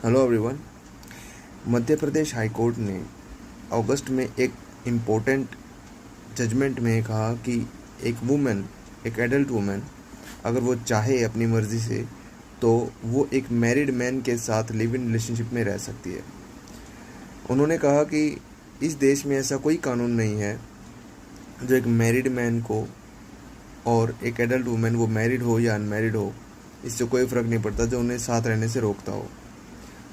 Hello everyone. Madhya Pradesh high court ने अगस्त में एक इम्पोर्टेंट जजमेंट में कहा कि एक एडल्ट वुमेन अगर वो चाहे अपनी मर्ज़ी से तो वो एक मैरिड मैन के साथ लिव इन रिलेशनशिप में रह सकती है। उन्होंने कहा कि इस देश में ऐसा कोई कानून नहीं है जो एक मैरिड मैन को और एक एडल्ट वुमेन, वो मैरिड हो या अनमैरिड हो, इससे कोई फ़र्क नहीं पड़ता, जो उन्हें साथ रहने से रोकता हो।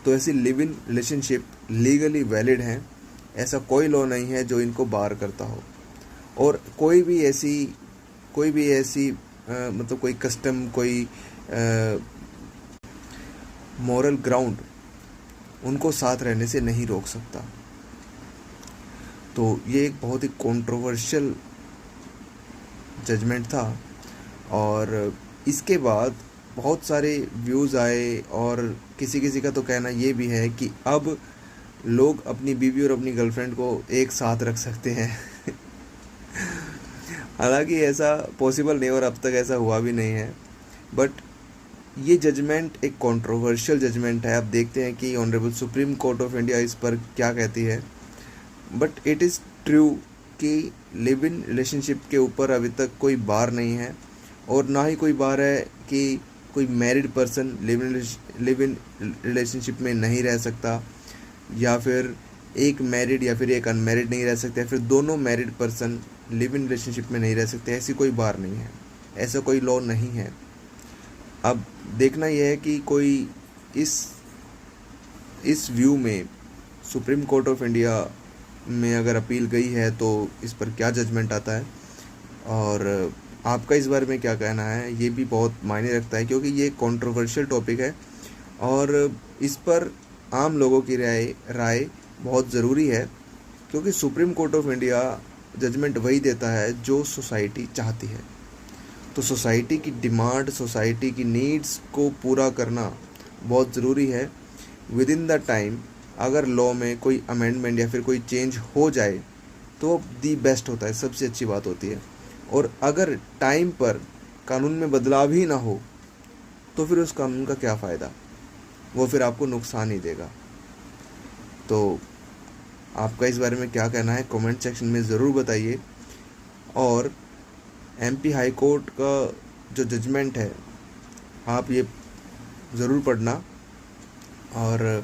तो ऐसी live in relationship legally valid हैं। ऐसा कोई लॉ नहीं है जो इनको बार करता हो। और कोई भी ऐसी मतलब कोई कस्टम, कोई मॉरल ग्राउंड उनको साथ रहने से नहीं रोक सकता। तो ये एक बहुत ही कंट्रोवर्शियल जजमेंट था और इसके बाद बहुत सारे व्यूज़ आए और किसी किसी का तो कहना ये भी है कि अब लोग अपनी बीवी और अपनी गर्लफ्रेंड को एक साथ रख सकते हैं। हालांकि ऐसा पॉसिबल नहीं और अब तक ऐसा हुआ भी नहीं है, बट ये जजमेंट एक कंट्रोवर्शियल जजमेंट है। अब देखते हैं कि honourable supreme court of India इस पर क्या कहती है। बट इट इज़ ट्रू कि लिव इन रिलेशनशिप के ऊपर अभी तक कोई बार नहीं है और ना ही कोई बार है कि कोई married person live in relationship में नहीं रह सकता, या फिर एक मैरिड या फिर एक अनमैरिड नहीं रह सकते, या फिर दोनों married person live in relationship में नहीं रह सकते। ऐसी कोई बार नहीं है, ऐसा कोई लॉ नहीं है। अब देखना यह है कि कोई इस व्यू में सुप्रीम कोर्ट ऑफ इंडिया में अगर अपील गई है तो इस पर क्या जजमेंट आता है और आपका इस बारे में क्या कहना है, ये भी बहुत मायने रखता है, क्योंकि ये कंट्रोवर्शियल टॉपिक है और इस पर आम लोगों की राय बहुत ज़रूरी है। क्योंकि supreme court of India judgment वही देता है जो सोसाइटी चाहती है। तो सोसाइटी की डिमांड, सोसाइटी की नीड्स को पूरा करना बहुत ज़रूरी है। विद इन द टाइम अगर लॉ में कोई अमेंडमेंट या फिर कोई चेंज हो जाए तो दी बेस्ट होता है, सबसे अच्छी बात होती है। और अगर टाइम पर कानून में बदलाव ही ना हो तो फिर उस कानून का क्या फ़ायदा, वो फिर आपको नुकसान ही देगा। तो आपका इस बारे में क्या कहना है कमेंट सेक्शन में ज़रूर बताइए। और एमपी हाई कोर्ट का जो जजमेंट है आप ये ज़रूर पढ़ना। और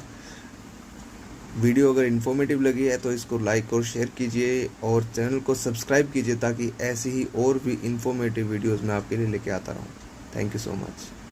वीडियो अगर इन्फॉर्मेटिव लगी है तो इसको लाइक और शेयर कीजिए और चैनल को सब्सक्राइब कीजिए ताकि ऐसी ही और भी इन्फॉर्मेटिव वीडियोस मैं आपके लिए लेके आता रहूँ। Thank you so much.